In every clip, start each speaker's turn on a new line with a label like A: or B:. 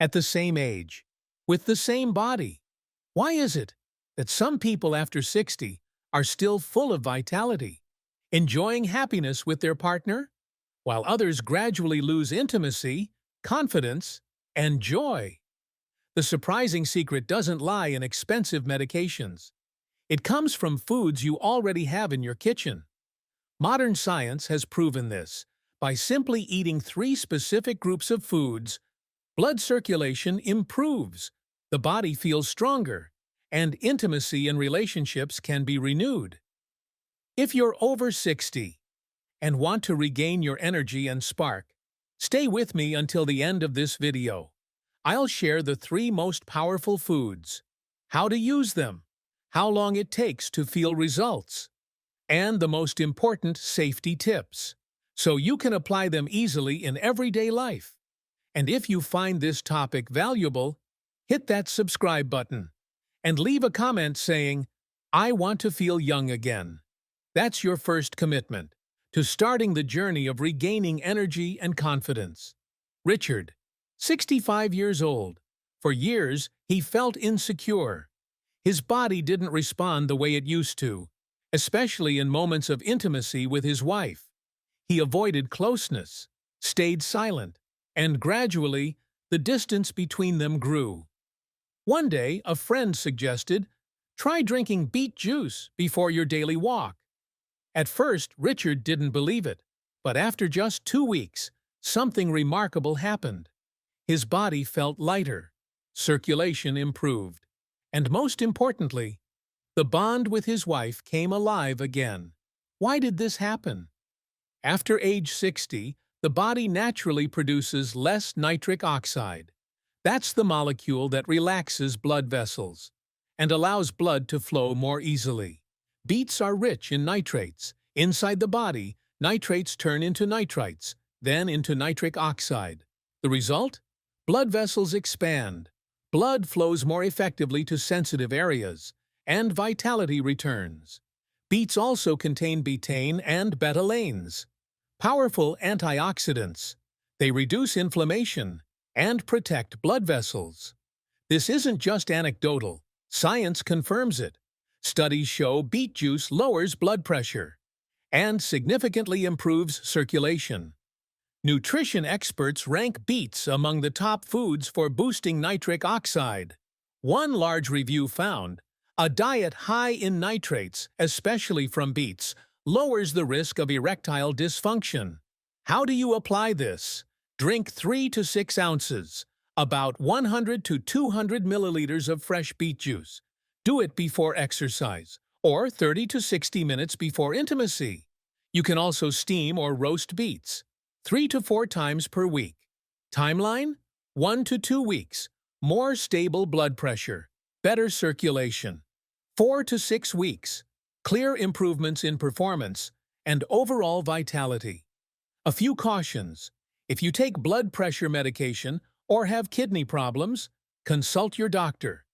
A: at the same age, with the same body. Why is it that some people after 60 are still full of vitality, enjoying happiness with their partner, while others gradually lose intimacy, confidence, and joy? The surprising secret doesn't lie in expensive medications. It comes from foods you already have in your kitchen. Modern science has proven this. By simply eating 3 specific groups of foods, blood circulation improves, the body feels stronger, and intimacy in relationships can be renewed. If you're over 60 and want to regain your energy and spark, stay with me until the end of this video. I'll share the 3 most powerful foods, how to use them, how long it takes to feel results, and the most important safety tips, so you can apply them easily in everyday life. And if you find this topic valuable, hit that subscribe button and leave a comment saying, "I want to feel young again." That's your first commitment to starting the journey of regaining energy and confidence. Richard, 65 years old. For years, he felt insecure. His body didn't respond the way it used to, especially in moments of intimacy with his wife. He avoided closeness, stayed silent, and gradually, the distance between them grew. One day, a friend suggested, "Try drinking beet juice before your daily walk." At first, Richard didn't believe it, but after just 2 weeks, something remarkable happened. His body felt lighter, circulation improved, and most importantly, the bond with his wife came alive again. Why did this happen? After age 60, the body naturally produces less nitric oxide. That's the molecule that relaxes blood vessels and allows blood to flow more easily. Beets are rich in nitrates. Inside the body, nitrates turn into nitrites, then into nitric oxide. The result? Blood vessels expand. Blood flows more effectively to sensitive areas, and vitality returns. Beets also contain betaine and betalains, powerful antioxidants. They reduce inflammation and protect blood vessels. This isn't just anecdotal. Science confirms it. Studies show beet juice lowers blood pressure and significantly improves circulation. Nutrition experts rank beets among the top foods for boosting nitric oxide. One large review found a diet high in nitrates, especially from beets, lowers the risk of erectile dysfunction. How do you apply this? Drink 3 to 6 ounces, about 100 to 200 milliliters of fresh beet juice. Do it before exercise, or 30 to 60 minutes before intimacy. You can also steam or roast beets, 3 to 4 times per week. Timeline? 1 to 2 weeks. More stable blood pressure, better circulation. 4 to 6 weeks. Clear improvements in performance and overall vitality. A few cautions. If you take blood pressure medication or have kidney problems, consult your doctor.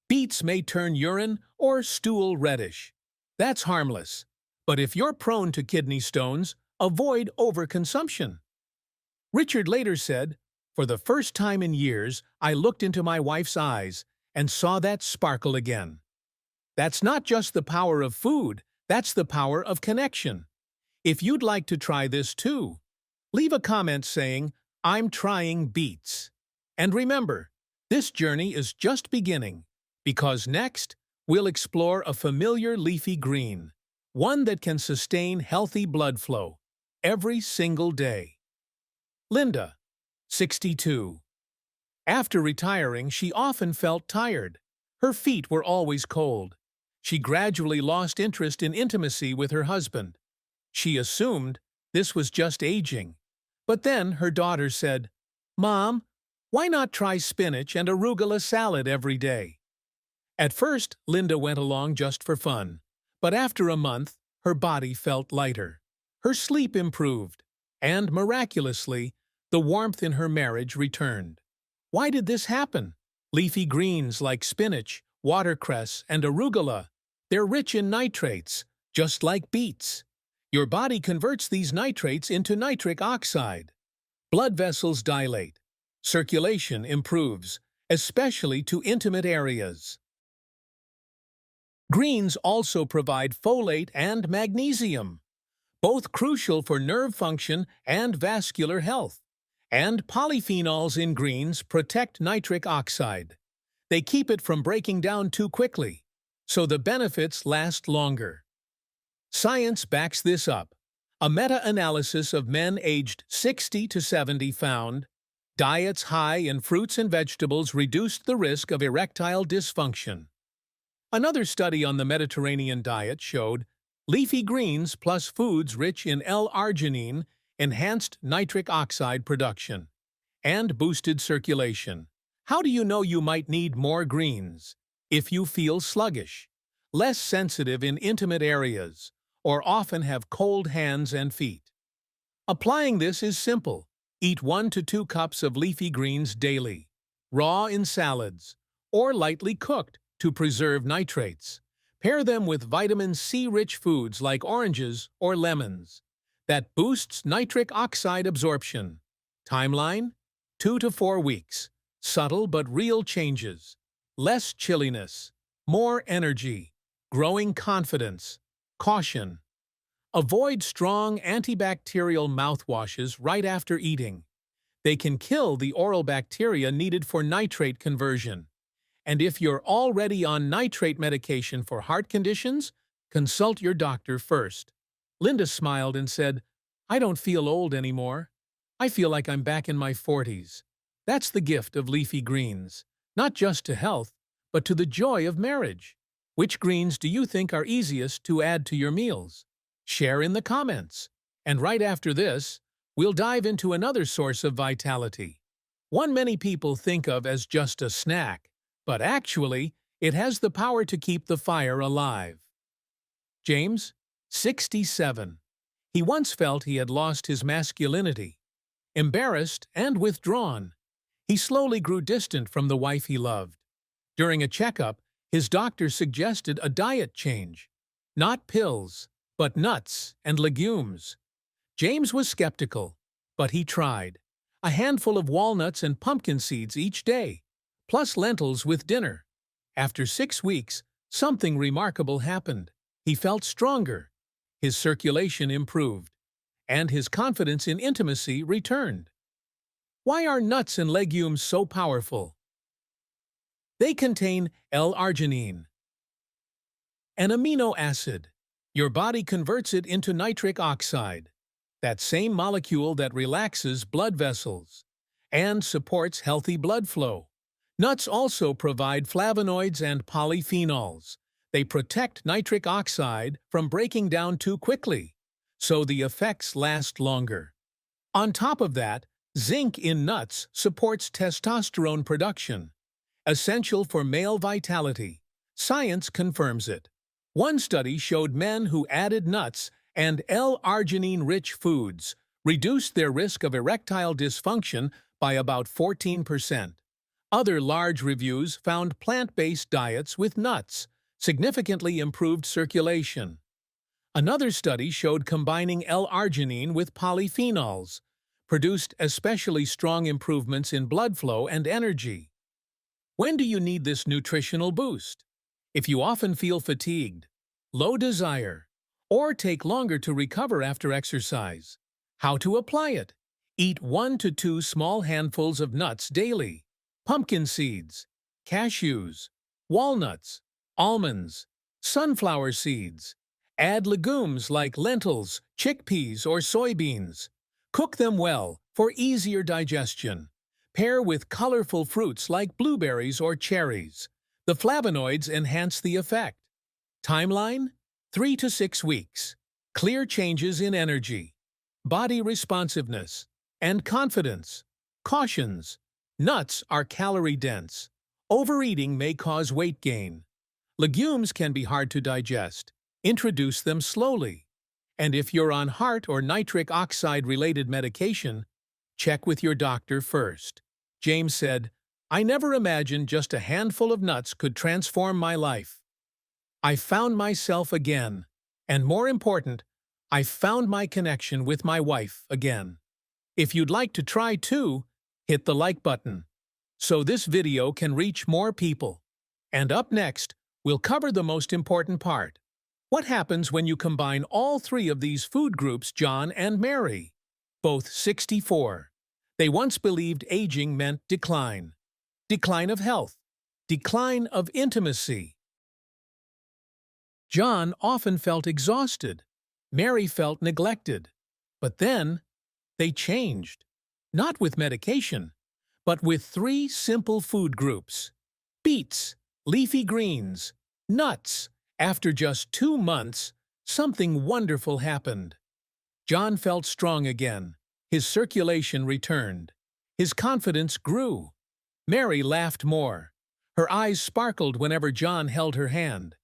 A: Beets may turn urine or stool reddish. That's harmless. But if you're prone to kidney stones, avoid overconsumption. Richard later said, "For the first time in years, I looked into my wife's eyes and saw that sparkle again." That's not just the power of food, that's the power of connection. If you'd like to try this too, leave a comment saying, "I'm trying beets." And remember, this journey is just beginning, because next, we'll explore a familiar leafy green, one that can sustain healthy blood flow every single day. Linda, 62. After retiring, she often felt tired. Her feet were always cold. She gradually lost interest in intimacy with her husband. She assumed this was just aging. But then her daughter said, "Mom, why not try spinach and arugula salad every day?" At first, Linda went along just for fun. But after a month, her body felt lighter. Her sleep improved. And miraculously, the warmth in her marriage returned. Why did this happen? Leafy greens like spinach, watercress, and arugula, they're rich in nitrates, just like beets. Your body converts these nitrates into nitric oxide. Blood vessels dilate. Circulation improves, especially to intimate areas. Greens also provide folate and magnesium, both crucial for nerve function and vascular health. And polyphenols in greens protect nitric oxide. They keep it from breaking down too quickly, so the benefits last longer. Science backs this up. A meta-analysis of men aged 60 to 70 found diets high in fruits and vegetables reduced the risk of erectile dysfunction. Another study on the Mediterranean diet showed leafy greens plus foods rich in L-arginine enhanced nitric oxide production and boosted circulation. How do you know you might need more greens? If you feel sluggish, less sensitive in intimate areas, or often have cold hands and feet. Applying this is simple. Eat 1 to 2 cups of leafy greens daily, raw in salads, or lightly cooked to preserve nitrates. Pair them with vitamin C-rich foods like oranges or lemons. That boosts nitric oxide absorption. Timeline: 2 to 4 weeks. Subtle but real changes. Less chilliness. More energy. Growing confidence. Caution: avoid strong antibacterial mouthwashes right after eating. They can kill the oral bacteria needed for nitrate conversion. And if you're already on nitrate medication for heart conditions, consult your doctor first. Linda smiled and said, "I don't feel old anymore. I feel like I'm back in my 40s. That's the gift of leafy greens, not just to health, but to the joy of marriage. Which greens do you think are easiest to add to your meals? Share in the comments. And right after this, we'll dive into another source of vitality. One many people think of as just a snack, but actually, it has the power to keep the fire alive. James, 67. He once felt he had lost his masculinity. Embarrassed and withdrawn, he slowly grew distant from the wife he loved. During a checkup, his doctor suggested a diet change. Not pills, but nuts and legumes. James was skeptical, but he tried. A handful of walnuts and pumpkin seeds each day, plus lentils with dinner. After 6 weeks, something remarkable happened. He felt stronger, his circulation improved, and his confidence in intimacy returned. Why are nuts and legumes so powerful? They contain L-arginine, an amino acid. Your body converts it into nitric oxide, that same molecule that relaxes blood vessels and supports healthy blood flow. Nuts also provide flavonoids and polyphenols. They protect nitric oxide from breaking down too quickly, so the effects last longer. On top of that, zinc in nuts supports testosterone production, essential for male vitality. Science confirms it. One study showed men who added nuts and L-arginine-rich foods reduced their risk of erectile dysfunction by about 14%. Other large reviews found plant-based diets with nuts significantly improved circulation. Another study showed combining L-arginine with polyphenols produced especially strong improvements in blood flow and energy. When do you need this nutritional boost? If you often feel fatigued, low desire, or take longer to recover after exercise. How to apply it? Eat 1 to 2 small handfuls of nuts daily. Pumpkin seeds, cashews, walnuts, almonds, sunflower seeds. Add legumes like lentils, chickpeas, or soybeans. Cook them well for easier digestion. Pair with colorful fruits like blueberries or cherries. The flavonoids enhance the effect. Timeline: 3 to 6 weeks. Clear changes in energy, body responsiveness, and confidence. Cautions: nuts are calorie-dense. Overeating may cause weight gain. Legumes can be hard to digest. Introduce them slowly. And if you're on heart or nitric oxide-related medication, check with your doctor first. James said, "I never imagined just a handful of nuts could transform my life. I found myself again, and more important, I found my connection with my wife again." If you'd like to try too, hit the like button so this video can reach more people. And up next, we'll cover the most important part. What happens when you combine all three of these food groups, John and Mary? Both 64. They once believed aging meant decline. Decline of health. Decline of intimacy. John often felt exhausted. Mary felt neglected. But then, they changed. Not with medication, but with three simple food groups. Beets, leafy greens, nuts. After just 2 months, something wonderful happened. John felt strong again. His circulation returned. His confidence grew. Mary laughed more. Her eyes sparkled whenever John held her hand.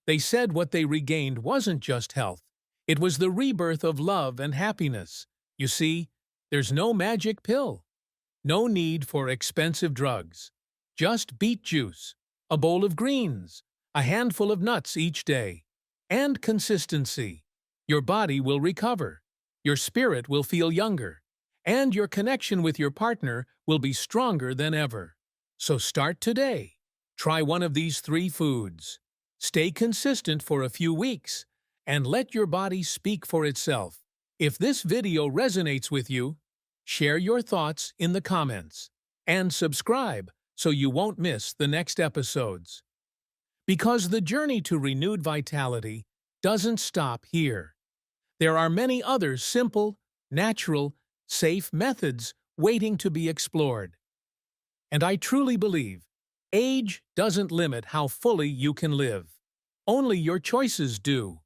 A: They said what they regained wasn't just health. It was the rebirth of love and happiness. You see, there's no magic pill. No need for expensive drugs. Just beet juice, a bowl of greens, a handful of nuts each day, and consistency. Your body will recover. Your spirit will feel younger. And your connection with your partner will be stronger than ever. So start today. Try one of these three foods. Stay consistent for a few weeks, and let your body speak for itself. If this video resonates with you, share your thoughts in the comments, and subscribe so you won't miss the next episodes. Because the journey to renewed vitality doesn't stop here. There are many other simple, natural, safe methods waiting to be explored. And I truly believe age doesn't limit how fully you can live. Only your choices do.